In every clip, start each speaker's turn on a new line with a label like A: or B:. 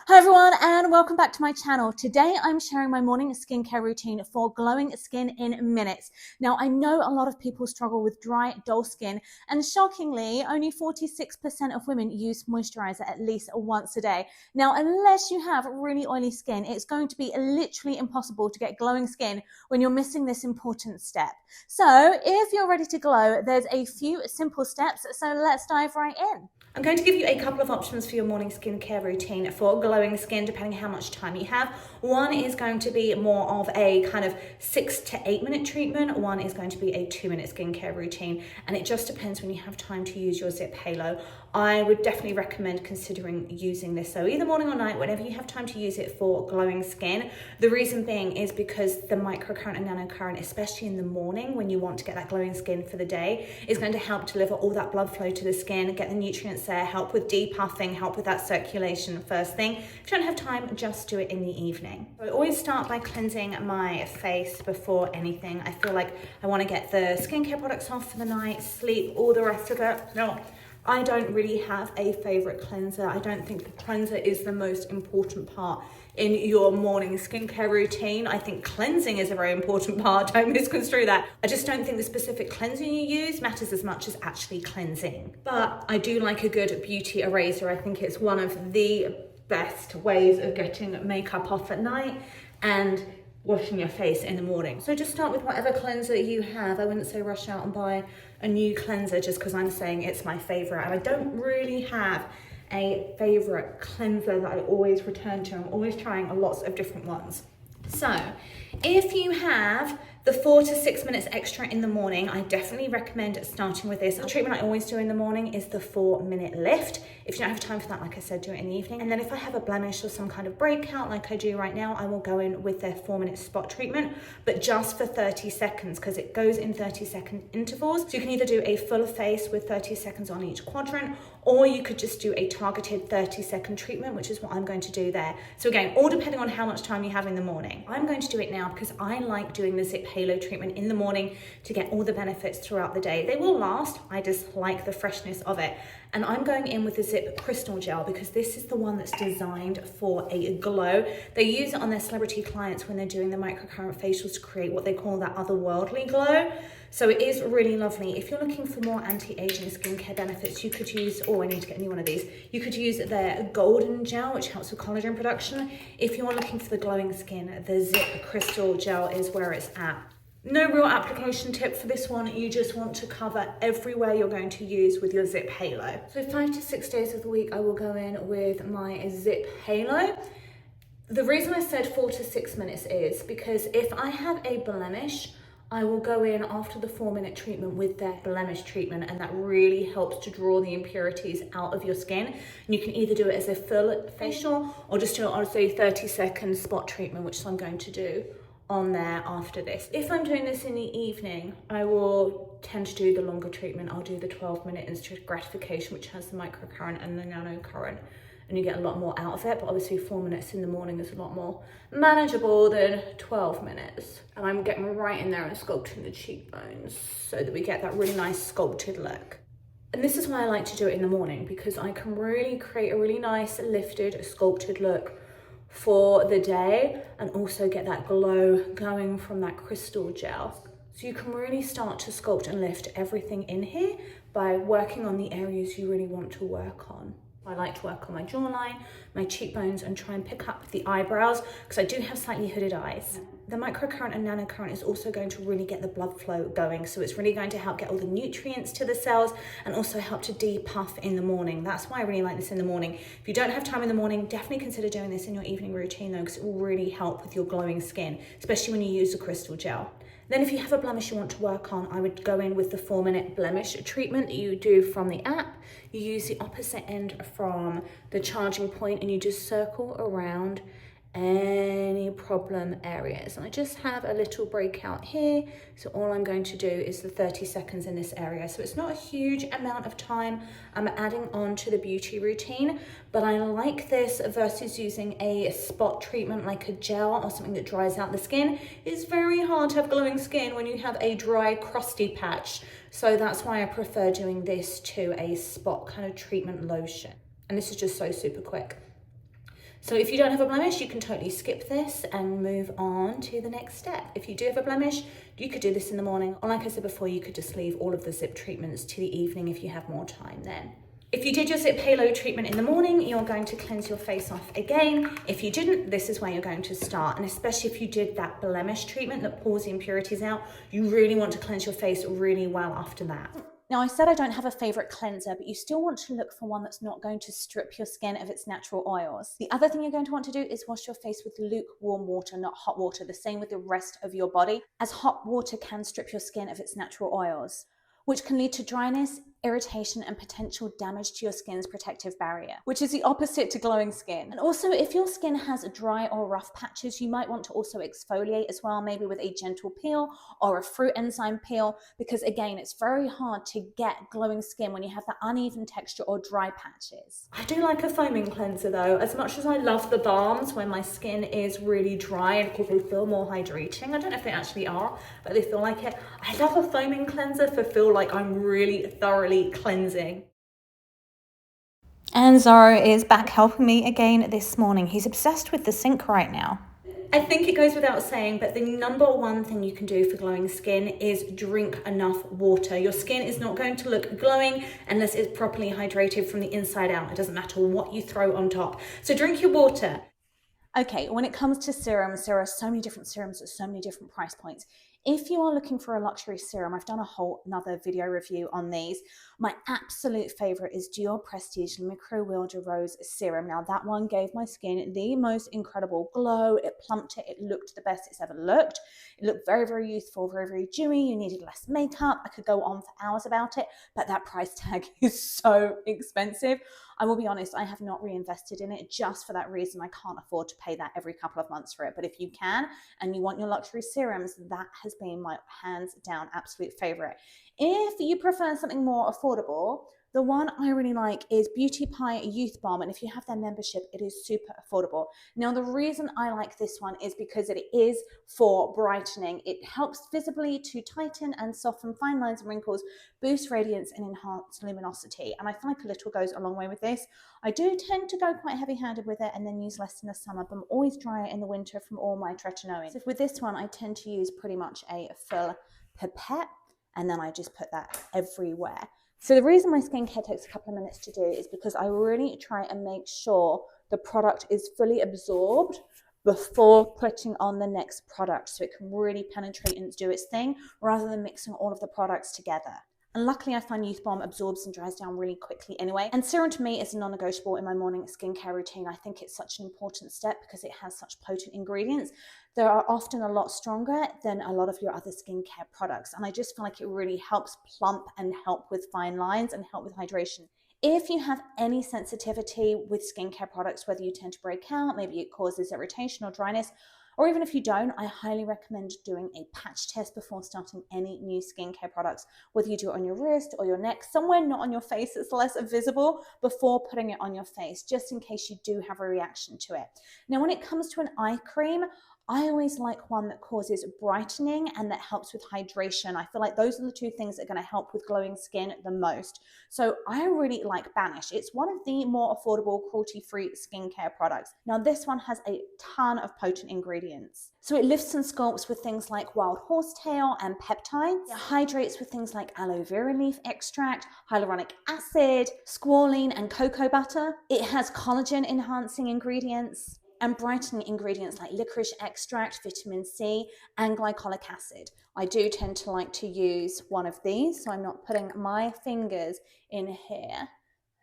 A: Hi everyone and welcome back to my channel. Today I'm sharing my morning skincare routine for glowing skin in minutes. Now I know a lot of people struggle with dry, dull skin, and shockingly only 46% of women use moisturizer at least once a day. Now unless you have really oily skin, it's going to be literally impossible to get glowing skin when you're missing this important step. So if you're ready to glow, there's a few simple steps, so let's dive right in. I'm going to give you a couple of options for your morning skincare routine for glowing skin, depending how much time you have. One is going to be more of a kind of 6 to 8 minute treatment. One is going to be a 2-minute skincare routine. And it just depends when you have time to use your ZIIP Halo. I would definitely recommend considering using this. So either morning or night, whenever you have time to use it for glowing skin. The reason being is because the microcurrent and nanocurrent, especially in the morning when you want to get that glowing skin for the day, is going to help deliver all that blood flow to the skin, get the nutrients there, help with depuffing, help with that circulation first thing. If you don't have time, just do it in the evening. So I always start by cleansing my face before anything. I feel like I want to get the skincare products off for the night, sleep, all the rest of it. No, I don't really have a favorite cleanser. I don't think the cleanser is the most important part in your morning skincare routine. I think cleansing is a very important part. Don't misconstrue that. I just don't think the specific cleansing you use matters as much as actually cleansing. But I do like a good beauty eraser. I think it's one of the best ways of getting makeup off at night and washing your face in the morning. So just start with whatever cleanser you have. I wouldn't say rush out and buy a new cleanser just because I'm saying it's my favorite. And I don't really have a favorite cleanser that I always return to. I'm always trying lots of different ones. So if you have the 4 to 6 minutes extra in the morning, I definitely recommend starting with this. The treatment I always do in the morning is the 4-minute lift. If you don't have time for that, like I said, do it in the evening. And then if I have a blemish or some kind of breakout like I do right now, I will go in with their 4-minute spot treatment, but just for 30 seconds because it goes in 30-second intervals. So you can either do a full face with 30 seconds on each quadrant, or you could just do a targeted 30-second treatment, which is what I'm going to do there. So again, all depending on how much time you have in the morning. I'm going to do it now because I like doing the ZIIP Halo treatment in the morning to get all the benefits throughout the day. They will last, I just like the freshness of it. And I'm going in with the ZIIP Crystal Gel because this is the one that's designed for a glow. They use it on their celebrity clients when they're doing the microcurrent facials to create what they call that otherworldly glow. So it is really lovely. If you're looking for more anti-aging skincare benefits, you could use, oh, I need to get a new one of these. You could use their Golden Gel, which helps with collagen production. If you're looking for the glowing skin, the ZIIP Crystal Gel is where it's at. No real application tip for this one. You just want to cover everywhere you're going to use with your ZIIP Halo. So 5 to 6 days of the week, I will go in with my ZIIP Halo. The reason I said 4 to 6 minutes is because if I have a blemish, I will go in after the 4-minute treatment with their blemish treatment, and that really helps to draw the impurities out of your skin. And you can either do it as a full facial or just do it as a 30-second spot treatment, which I'm going to do on there after this. If I'm doing this in the evening, I will tend to do the longer treatment. I'll do the 12-minute instant gratification, which has the microcurrent and the nanocurrent, and you get a lot more out of it. But obviously 4 minutes in the morning is a lot more manageable than 12 minutes. And I'm getting right in there and sculpting the cheekbones so that we get that really nice sculpted look. And this is why I like to do it in the morning, because I can really create a really nice lifted, sculpted look for the day and also get that glow going from that crystal gel. So you can really start to sculpt and lift everything in here by working on the areas you really want to work on. I like to work on my jawline, my cheekbones, and try and pick up the eyebrows because I do have slightly hooded eyes. The microcurrent and nanocurrent is also going to really get the blood flow going. So it's really going to help get all the nutrients to the cells and also help to depuff in the morning. That's why I really like this in the morning. If you don't have time in the morning, definitely consider doing this in your evening routine though, because it will really help with your glowing skin, especially when you use the crystal gel. Then if you have a blemish you want to work on, I would go in with the 4-minute blemish treatment that you do from the app. You use the opposite end from the charging point and you just circle around any problem areas. And I just have a little breakout here. So all I'm going to do is the 30 seconds in this area. So it's not a huge amount of time I'm adding on to the beauty routine, but I like this versus using a spot treatment like a gel or something that dries out the skin. It's very hard to have glowing skin when you have a dry, crusty patch. So that's why I prefer doing this to a spot kind of treatment lotion. And this is just so super quick. So if you don't have a blemish, you can totally skip this and move on to the next step. If you do have a blemish, you could do this in the morning, or like I said before, you could just leave all of the ZIIP treatments to the evening if you have more time then. If you did your ZIIP Halo treatment in the morning, you're going to cleanse your face off again. If you didn't, this is where you're going to start. And especially if you did that blemish treatment that pulls the impurities out, you really want to cleanse your face really well after that. Now, I said I don't have a favorite cleanser, but you still want to look for one that's not going to strip your skin of its natural oils. The other thing you're going to want to do is wash your face with lukewarm water, not hot water, the same with the rest of your body, as hot water can strip your skin of its natural oils, which can lead to dryness, irritation, and potential damage to your skin's protective barrier, which is the opposite to glowing skin. And also, if your skin has dry or rough patches, you might want to also exfoliate as well, maybe with a gentle peel or a fruit enzyme peel, because again, it's very hard to get glowing skin when you have that uneven texture or dry patches. I do like a foaming cleanser though. As much as I love the balms when my skin is really dry and because they feel more hydrating, I don't know if they actually are, but they feel like it. I love a foaming cleanser for feel like I'm really thoroughly cleansing. And Zara is back helping me again this morning. He's obsessed with the sink right now. I think it goes without saying, but the number one thing you can do for glowing skin is drink enough water. Your skin is not going to look glowing unless it's properly hydrated from the inside out. It doesn't matter what you throw on top. So drink your water. Okay, when it comes to serums, there are so many different serums at so many different price points. If you are looking for a luxury serum, I've done a whole another video review on these. My absolute favorite is Dior Prestige Micro Huile de Rose Serum. Now that one gave my skin the most incredible glow. It plumped it. It looked the best it's ever looked. It looked very, very youthful, very, very dewy. You needed less makeup. I could go on for hours about it, but that price tag is so expensive. I will be honest, I have not reinvested in it just for that reason. I can't afford to pay that every couple of months for it. But if you can and you want your luxury serums, that has been my hands down absolute favorite. If you prefer something more affordable, the one I really like is Beauty Pie Youth Balm, and if you have their membership, it is super affordable. Now, the reason I like this one is because it is for brightening. It helps visibly to tighten and soften fine lines and wrinkles, boost radiance, and enhance luminosity. And I feel like a little goes a long way with this. I do tend to go quite heavy-handed with it and then use less in the summer, but I'm always drier in the winter from all my tretinoin. So with this one, I tend to use pretty much a full pipette, and then I just put that everywhere. So the reason my skincare takes a couple of minutes to do is because I really try and make sure the product is fully absorbed before putting on the next product, so it can really penetrate and do its thing rather than mixing all of the products together. And luckily I find Youth Balm absorbs and dries down really quickly anyway. And serum to me is a non-negotiable in my morning skincare routine. I think it's such an important step because it has such potent ingredients. They are often a lot stronger than a lot of your other skincare products. And I just feel like it really helps plump and help with fine lines and help with hydration. If you have any sensitivity with skincare products, whether you tend to break out, maybe it causes irritation or dryness, or even if you don't, I highly recommend doing a patch test before starting any new skincare products, whether you do it on your wrist or your neck, somewhere not on your face that's less visible before putting it on your face, just in case you do have a reaction to it. Now, when it comes to an eye cream, I always like one that causes brightening and that helps with hydration. I feel like those are the two things that are going to help with glowing skin the most. So I really like Banish. It's one of the more affordable cruelty-free skincare products. Now this one has a ton of potent ingredients. So it lifts and sculpts with things like wild horsetail and peptides. It hydrates with things like aloe vera leaf extract, hyaluronic acid, squalene, and cocoa butter. It has collagen enhancing ingredients and brightening ingredients like licorice extract, vitamin C, and glycolic acid. I do tend to like to use one of these, so I'm not putting my fingers in here.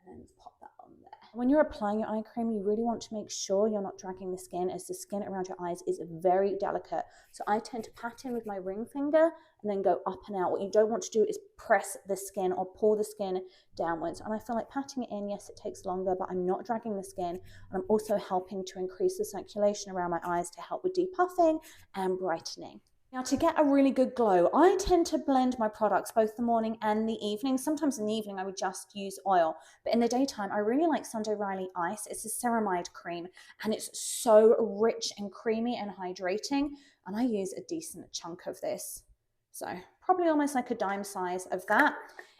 A: And then pop that on there. When you're applying your eye cream, you really want to make sure you're not dragging the skin, as the skin around your eyes is very delicate. So I tend to pat in with my ring finger and then go up and out. What you don't want to do is press the skin or pull the skin downwards. And I feel like patting it in, yes, it takes longer, but I'm not dragging the skin. And I'm also helping to increase the circulation around my eyes to help with depuffing and brightening. Now, to get a really good glow, I tend to blend my products both the morning and the evening. Sometimes in the evening, I would just use oil. But in the daytime, I really like Sunday Riley Ice. It's a ceramide cream, and it's so rich and creamy and hydrating. And I use a decent chunk of this. So probably almost like a dime size of that.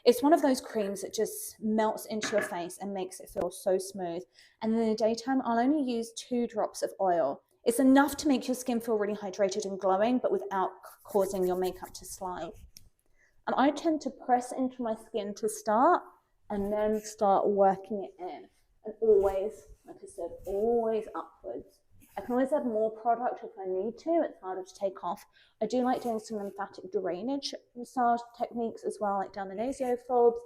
A: It's one of those creams that just melts into your face and makes it feel so smooth. And in the daytime, I'll only use 2 drops of oil. It's enough to make your skin feel really hydrated and glowing, but without causing your makeup to slide. And I tend to press into my skin to start and then start working it in. And always, like I said, always upwards. I can always add more product if I need to. It's harder to take off. I do like doing some lymphatic drainage massage techniques as well, like down the nasophobes,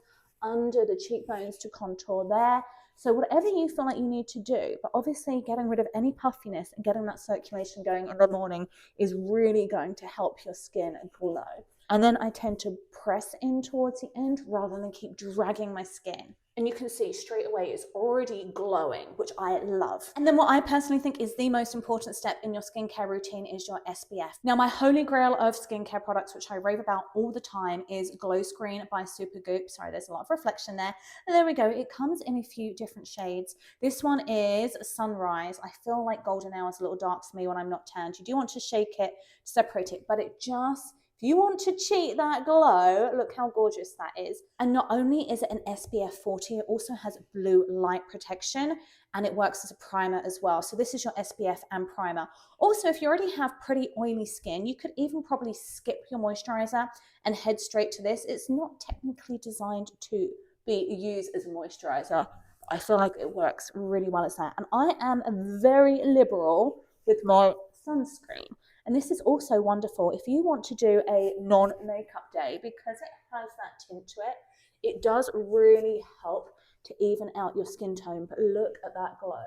A: under the cheekbones to contour there. So whatever you feel like you need to do, but obviously getting rid of any puffiness and getting that circulation going in the morning is really going to help your skin glow. And then I tend to press in towards the end rather than keep dragging my skin. And you can see straight away it's already glowing, which I love. And then what I personally think is the most important step in your skincare routine is your SPF. Now, my holy grail of skincare products, which I rave about all the time, is Glow Screen by Supergoop. Sorry, there's a lot of reflection there. And there we go. It comes in a few different shades. This one is Sunrise. I feel like golden hour is a little dark to me when I'm not tanned. You do want to shake it, separate it, but it just... if you want to cheat that glow, look how gorgeous that is. And not only is it an SPF 40, it also has blue light protection and it works as a primer as well. So this is your SPF and primer. Also, if you already have pretty oily skin, you could even probably skip your moisturizer and head straight to this. It's not technically designed to be used as a moisturizer. I feel like it works really well as that. And I am very liberal with my sunscreen. And this is also wonderful if you want to do a non-makeup day, because it has that tint to it. It does really help to even out your skin tone. But look at that glow.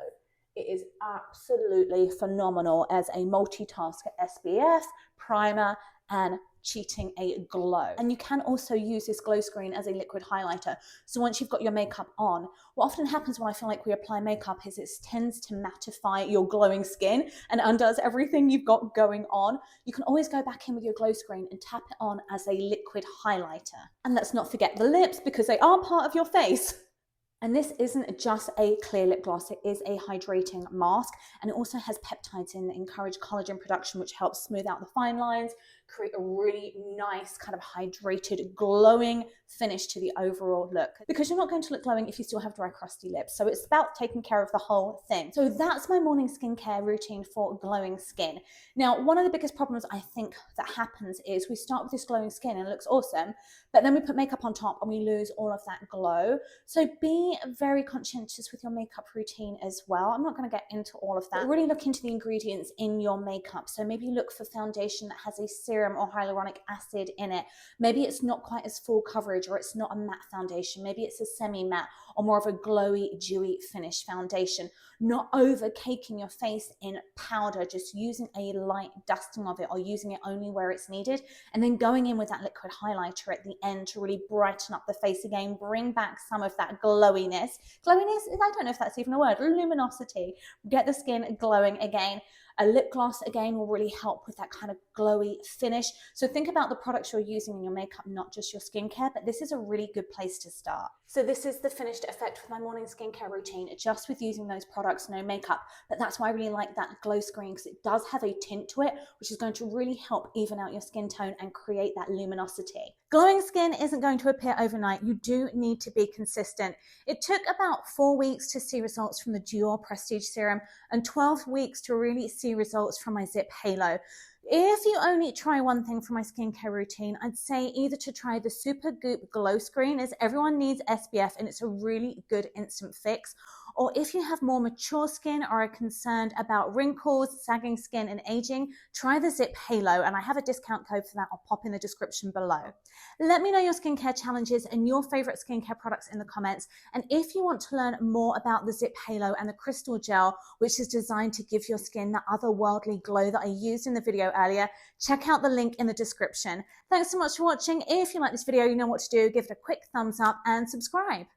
A: It is absolutely phenomenal as a multitasker SPF, primer, and cheating a glow. And you can also use this glow screen as a liquid highlighter. So once you've got your makeup on, what often happens when I feel like we apply makeup is it tends to mattify your glowing skin and undoes everything you've got going on. You can always go back in with your glow screen and tap it on as a liquid highlighter. And let's not forget the lips, because they are part of your face. And this isn't just a clear lip gloss, it is a hydrating mask, and it also has peptides in that encourage collagen production, which helps smooth out the fine lines, create a really nice kind of hydrated, glowing finish to the overall look. Because you're not going to look glowing if you still have dry, crusty lips. So it's about taking care of the whole thing. So that's my morning skincare routine for glowing skin. Now, one of the biggest problems I think that happens is we start with this glowing skin and it looks awesome, but then we put makeup on top and we lose all of that glow. So be very conscientious with your makeup routine as well. I'm not going to get into all of that. But really look into the ingredients in your makeup. So maybe look for foundation that has a serum or hyaluronic acid in it. Maybe it's not quite as full coverage, or it's not a matte foundation. Maybe it's a semi-matte or more of a glowy, dewy finish foundation. Not over caking your face in powder, just using a light dusting of it or using it only where it's needed, and then going in with that liquid highlighter at the end to really brighten up the face again, bring back some of that glowiness. Glowiness, I don't know if that's even a word, luminosity. Get the skin glowing again. A lip gloss, again, will really help with that kind of glowy finish. So think about the products you're using in your makeup, not just your skincare, but this is a really good place to start. So this is the finished effect with my morning skincare routine, just with using those products, no makeup. But that's why I really like that glow screen, because it does have a tint to it, which is going to really help even out your skin tone and create that luminosity. Glowing skin isn't going to appear overnight. You do need to be consistent. It took about 4 weeks to see results from the Dior Prestige Serum and 12 weeks to really see results from my ZIIP Halo. If you only try one thing for my skincare routine, I'd say either to try the Supergoop Glow Screen, as everyone needs SPF and it's a really good instant fix. Or if you have more mature skin or are concerned about wrinkles, sagging skin and aging, try the ZIIP Halo, and I have a discount code for that. I'll pop in the description below. Let me know your skincare challenges and your favorite skincare products in the comments. And if you want to learn more about the ZIIP Halo and the crystal gel, which is designed to give your skin that otherworldly glow that I used in the video earlier, check out the link in the description. Thanks so much for watching. If you like this video, you know what to do. Give it a quick thumbs up and subscribe.